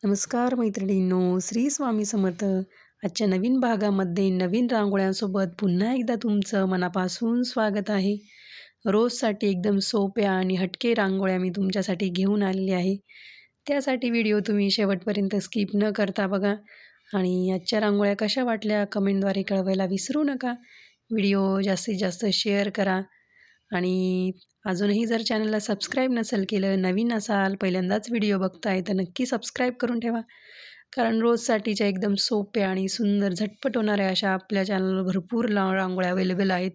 नमस्कार मैत्रिणींनो, श्री स्वामी समर्थ. आजच्या नवीन भागामध्ये नवीन रांगोळ्यांसोबत पुन्हा एकदा तुमचं मनापासून स्वागत आहे. रोजसाठी एकदम सोप्या आणि हटके रांगोळ्या मी तुमच्यासाठी घेऊन आलेली आहे. त्यासाठी व्हिडिओ तुम्ही शेवटपर्यंत स्किप न करता बघा आणि आजच्या रांगोळ्या कशा वाटल्या कमेंटद्वारे कळवायला विसरू नका. व्हिडिओ जास्तीत जास्त शेअर करा आणि अजूनही जर चॅनलला सबस्क्राईब नसेल केलं, नवीन असाल, पहिल्यांदाच व्हिडिओ बघताय तर नक्की सबस्क्राईब करून ठेवा. कारण रोजसाठीच्या एकदम सोप्या आणि सुंदर झटपट होणाऱ्या अशा आपल्या चॅनलवर भरपूर रांगोळ्या अवेलेबल आहेत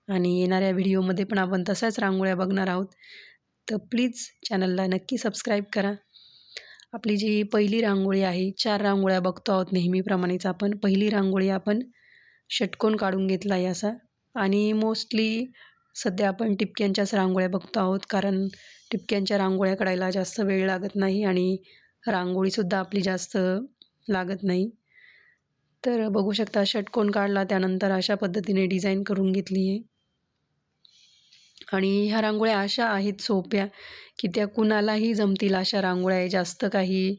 आणि येणाऱ्या व्हिडिओमध्ये पण आपण तशाच रांगोळ्या बघणार आहोत. तर प्लीज चॅनलला नक्की सबस्क्राईब करा. आपली जी पहिली रांगोळी आहे, 4 रांगोळ्या बघतो आहोत नेहमीप्रमाणेच आपण. पहिली रांगोळी आपण षटकोन काढून घेतला आहे असा आणि मोस्टली सध्या आपण टिपक्यांच्याच रांगोळ्या बघतो आहोत, कारण टिपक्यांच्या रांगोळ्या काढायला जास्त वेळ लागत नाही आणि रांगोळीसुद्धा आपली जास्त लागत नाही. तर बघू शकता षटकोन काढला, त्यानंतर अशा पद्धतीने डिझाईन करून घेतली आहे. आणि ह्या रांगोळ्या अशा आहेत सोप्या की त्या कुणालाही जमतील अशा रांगोळ्या आहे. जास्त काही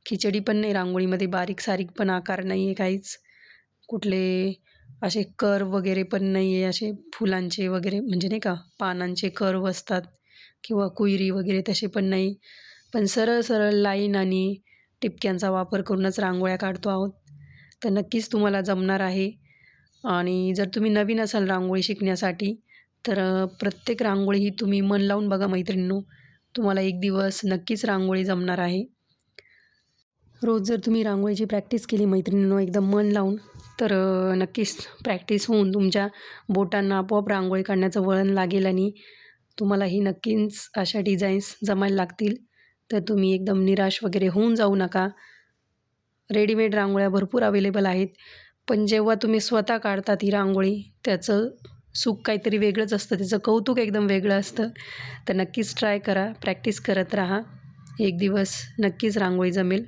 खिचडी पण नाही रांगोळीमध्ये, बारीक सारीक पण आकार नाही आहे काहीच. कुठले असे कर्व वगैरे पण नाही आहे, असे फुलांचे वगैरे म्हणजे नाही का पानांचे कर्व असतात किंवा कुयरी वगैरे तसे पण नाही. पण सरळ सरळ लाईन आणि टिपक्यांचा वापर करूनच रांगोळ्या काढतो आहोत. तर नक्कीच तुम्हाला जमणार आहे. आणि जर तुम्ही नवीन असाल रांगोळी शिकण्यासाठी तर प्रत्येक रांगोळी ही तुम्ही मन लावून बघा मैत्रिणींनो, तुम्हाला एक दिवस नक्कीच रांगोळी जमणार आहे. रोज जर तुम्ही रांगोळीची प्रॅक्टिस केली मैत्रिणींनो एकदम मन लावून, तर नक्कीच प्रॅक्टिस होऊन तुमच्या बोटांना आपोआप रांगोळी काढण्याचं वळण लागेल आणि तुम्हालाही नक्कीच अशा डिझाईन्स जमायला लागतील. तर तुम्ही एकदम निराश वगैरे होऊन जाऊ नका. रेडीमेड रांगोळ्या भरपूर अवेलेबल आहेत, पण जेव्हा तुम्ही स्वतः काढतात ही रांगोळी त्याचं सुख काहीतरी वेगळंच असतं, त्याचं कौतुक एकदम वेगळं असतं. तर नक्कीच ट्राय करा, प्रॅक्टिस करत राहा, एक दिवस नक्कीच रांगोळी जमेल.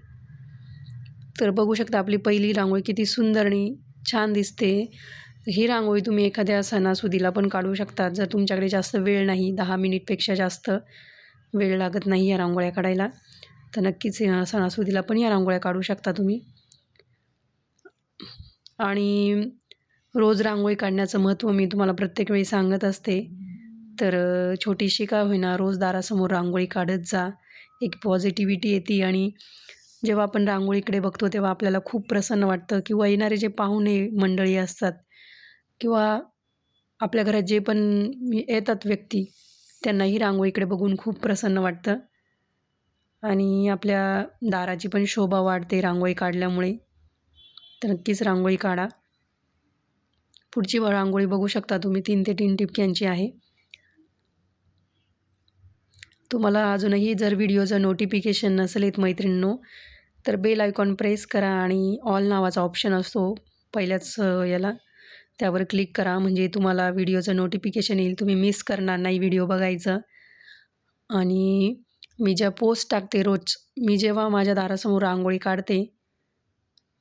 तर बघू शकता आपली पहिली रांगोळी किती सुंदर आणि छान दिसते. ही रांगोळी तुम्ही एखाद्या सणासुदीला पण काढू शकता. जर तुमच्याकडे जास्त वेळ नाही, 10 मिनिटपेक्षा जास्त वेळ लागत नाही या रांगोळ्या काढायला, तर नक्कीच सणासुदीला पण या रांगोळ्या काढू शकता तुम्ही. आणि रोज रांगोळी काढण्याचं महत्त्व मी तुम्हाला प्रत्येक वेळी सांगत असते. तर छोटीशी का होईना रोज दारासमोर रांगोळी काढत जा. एक पॉझिटिव्हिटी येते आणि जेव्हा आपण रांगोळीकडे बघतो तेव्हा आपल्याला खूप प्रसन्न वाटतं. किंवा येणारे जे पाहुणे मंडळी असतात किंवा आपल्या घरात जे पण येतात व्यक्ती, त्यांनाही रांगोळीकडे बघून खूप प्रसन्न वाटतं आणि आपल्या दाराची पण शोभा वाढते रांगोळी काढल्यामुळे. तर नक्कीच रांगोळी काढा. पुढची रांगोळी बघू शकता तुम्ही 3 ते 3 टिपक्यांची आहे. तुम्हाला अजूनही जर व्हिडिओचं नोटिफिकेशन नसेल येत मैत्रिणींनो, तर बेल आयकॉन प्रेस करा आणि ऑल नावाचा ऑप्शन असतो पहिल्याच याला, त्यावर क्लिक करा म्हणजे तुम्हाला व्हिडिओचं नोटिफिकेशन येईल. तुम्ही मिस करणार नाही व्हिडिओ बघायचं. आणि मी ज्या पोस्ट टाकते रोज, मी जेव्हा माझ्या दारासमोर रांगोळी काढते,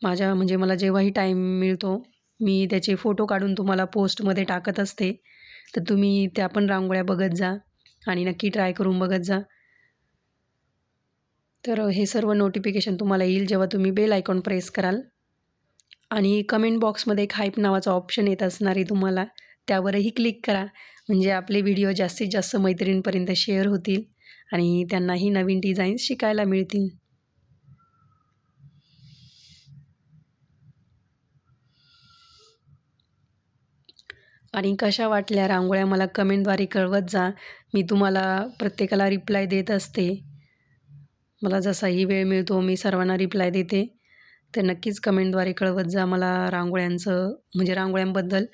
म्हणजे मला जेव्हाही टाईम मिळतो, मी त्याचे फोटो काढून तुम्हाला पोस्टमध्ये टाकत असते. तर तुम्ही त्या पण रांगोळ्या बघत जा आणि नक्की ट्राय करून बघत जा. तर हे सर्व नोटिफिकेशन तुम्हाला येईल जेव्हा तुम्ही बेल आयकॉन प्रेस कराल. आणि कमेंट बॉक्समध्ये एक हाईप नावाचा ऑप्शन येत असणार आहे तुम्हाला, त्यावरही क्लिक करा म्हणजे आपले व्हिडिओ जास्तीत जास्त मैत्रिणींपर्यंत शेअर होतील आणि त्यांनाही नवीन डिझाईन्स शिकायला मिळतील. आणि कशा वाटल्या रांगोळ्या मला कमेंटद्वारे कळवत जा. मी तुम्हाला प्रत्येकाला रिप्लाय देत असते. मला जसाही वेळ मिळतो मी सर्वांना रिप्लाय देते. तर नक्कीच कमेंटद्वारे कळवत जा मला रांगोळ्यांचं म्हणजे रांगोळ्यांबद्दल.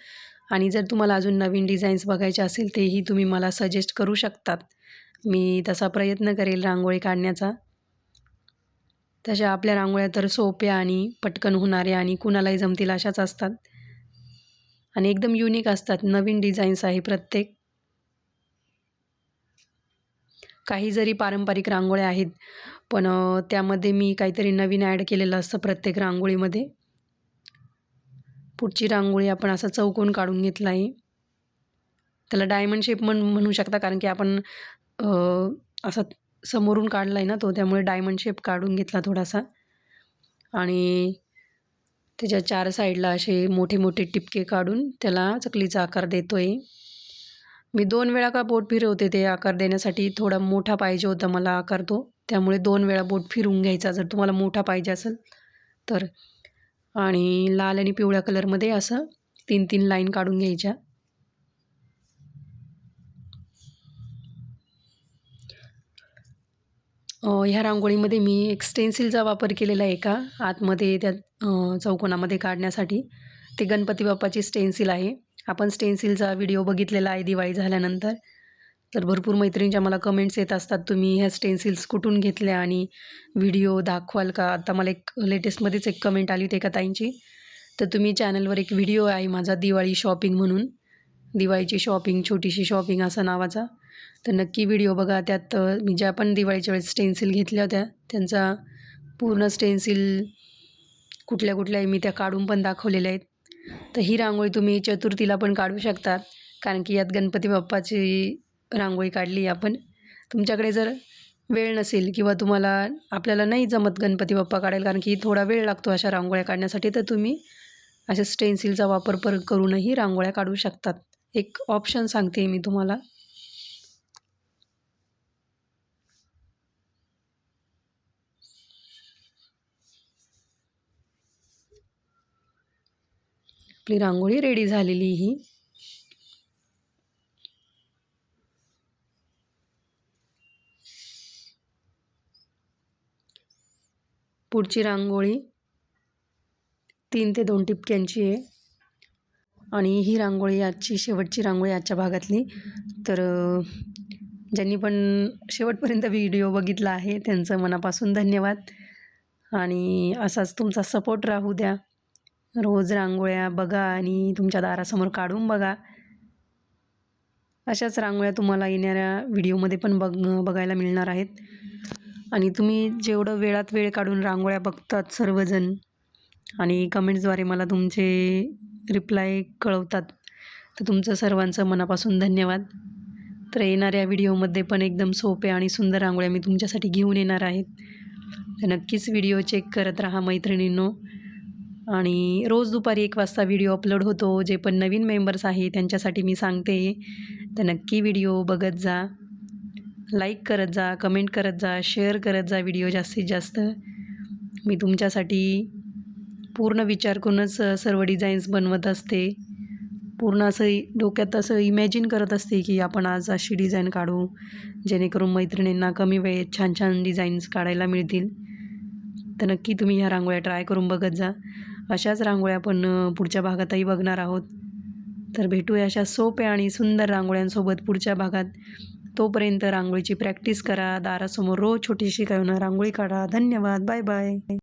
आणि जर तुम्हाला अजून नवीन डिझाईन्स बघायचे असेल तेही तुम्ही मला सजेस्ट करू शकतात. मी तसा प्रयत्न करेल रांगोळी काढण्याचा. तशा आपल्या रांगोळ्या तर सोप्या आणि पटकन होणाऱ्या आणि कुणालाही जमतील अशाच असतात आणि एकदम युनिक असतात. नवीन डिझाईन्स आहे प्रत्येक. काही जरी पारंपरिक रांगोळ्या आहेत, पण त्यामध्ये मी काहीतरी नवीन ॲड केलेलं असतं प्रत्येक रांगोळीमध्ये. पुढची रांगोळी आपण असा चौकोन काढून घेतला आहे. त्याला डायमंड शेप म्हणू शकता, कारण की आपण असा समोरून काढला आहे ना तो, त्यामुळे डायमंड शेप काढून घेतला थोडासा. आणि त्याच्या 4 साईडला असे मोठे मोठे टिपके काढून त्याला चकलीचा आकार देतो आहे. मी 2 वेळा का बोट फिरवते ते आकार देण्यासाठी, थोडा मोठा पाहिजे होता मला आकार तो. त्यामुळे 2 वेळा बोट फिरवून घ्यायचा जर तुम्हाला मोठा पाहिजे असेल तर. आणि लाल आणि पिवळ्या कलरमध्ये असं 3-3 लाईन काढून घ्यायच्या. ह्या रांगोळीमध्ये मी एक स्टेन्सिलचा वापर केलेला आहे का आतमध्ये त्या चौकोनामध्ये काढण्यासाठी. ते गणपती बाप्पाची स्टेन्सिल आहे. आपण स्टेन्सिलचा व्हिडिओ बघितलेला आहे दिवाळी झाल्यानंतर. तर भरपूर मैत्रिणींच्या मला कमेंट्स येत असतात, तुम्ही ह्या स्टेन्सिल्स कुठून घेतल्या आणि व्हिडिओ दाखवाल का? आता मला एक लेटेस्टमध्येच एक कमेंट आली होती एका ताईंची. तर तुम्ही चॅनलवर एक व्हिडिओ आहे माझा दिवाळी शॉपिंग म्हणून, दिवाळीची शॉपिंग, छोटीशी शॉपिंग असा नावाचा. तर नक्की व्हिडिओ बघा. त्यात मी ज्या पण दिवाळीच्या वेळेस स्टेन्सिल घेतल्या होत्या त्यांचा पूर्ण स्टेन्सिल कुठल्या कुठल्या मी त्या काढून पण दाखवलेल्या आहेत. तर ही रांगोळी तुम्ही चतुर्थीला पण काढू शकता, कारण की यात गणपती बाप्पाची रांगोळी काढली आपण. तुमच्याकडे जर वेळ नसेल किंवा आपल्याला नाही जमत गणपती बाप्पा काढायला, कारण की थोडा वेळ लागतो अशा रांगोळ्या काढण्यासाठी, तर तुम्ही अशा स्टेन्सिलचा वापर करूनही रांगोळ्या काढू शकतात. एक ऑप्शन सांगते मी तुम्हाला. आपली रांगोळी रेडी झालेली ही. पुढची रांगोळी 3 ते 2 टिपक्यांची आहे आणि ही रांगोळी आजची शेवटची रांगोळी आजच्या भागातली. तर ज्यांनी पण शेवटपर्यंत व्हिडिओ बघितला आहे त्यांचं मनापासून धन्यवाद आणि असाच तुमचा सपोर्ट राहू द्या. रोज रांगोळ्या बघा आणि तुमच्या दारासमोर काढून बघा. अशाच रांगोळ्या तुम्हाला येणाऱ्या व्हिडिओमध्ये पण बघायला मिळणार आहेत. आणि तुम्ही जेवढं वेळात वेळ काढून रांगोळ्या बघतात सर्वजण आणि कमेंट्सद्वारे मला तुमचे रिप्लाय कळवतात, तर तुमचं सर्वांचं मनापासून धन्यवाद. तर येणाऱ्या व्हिडिओमध्ये पण एकदम सोप्या आणि सुंदर रांगोळ्या मी तुमच्यासाठी घेऊन येणार आहेत. तर नक्कीच व्हिडिओ चेक करत राहा मैत्रिणींनो. आणि रोज दुपारी 1 वाजता व्हिडिओ अपलोड होतो. जे पण नवीन मेंबर्स आहे त्यांच्यासाठी मी सांगते, तर नक्की व्हिडिओ बघत जा, लाईक करत जा, कमेंट करत जा, शेअर करत जा व्हिडिओ जास्तीत जास्त. मी तुमच्यासाठी पूर्ण विचार करूनच सर्व डिझाईन्स बनवत असते. पूर्ण असं डोक्यात असं इमॅजिन करत असते की आपण आज अशी डिझाईन काढू, जेणेकरून मैत्रिणींना कमी वेळेत छान छान डिझाईन्स काढायला मिळतील. तर नक्की तुम्ही ह्या रांगोळ्या ट्राय करून बघत जा. अशाच रांगोळ्या आपण पुढच्या भागातही बघणार आहोत. तर भेटूया अशा सोप्या आणि सुंदर रांगोळ्यांसोबत पुढच्या भागात. तोपर्यंत रांगोळीची प्रॅक्टिस करा. दारासमोर रोज छोटीशी का होईना रांगोळी काढा. धन्यवाद. Bye bye.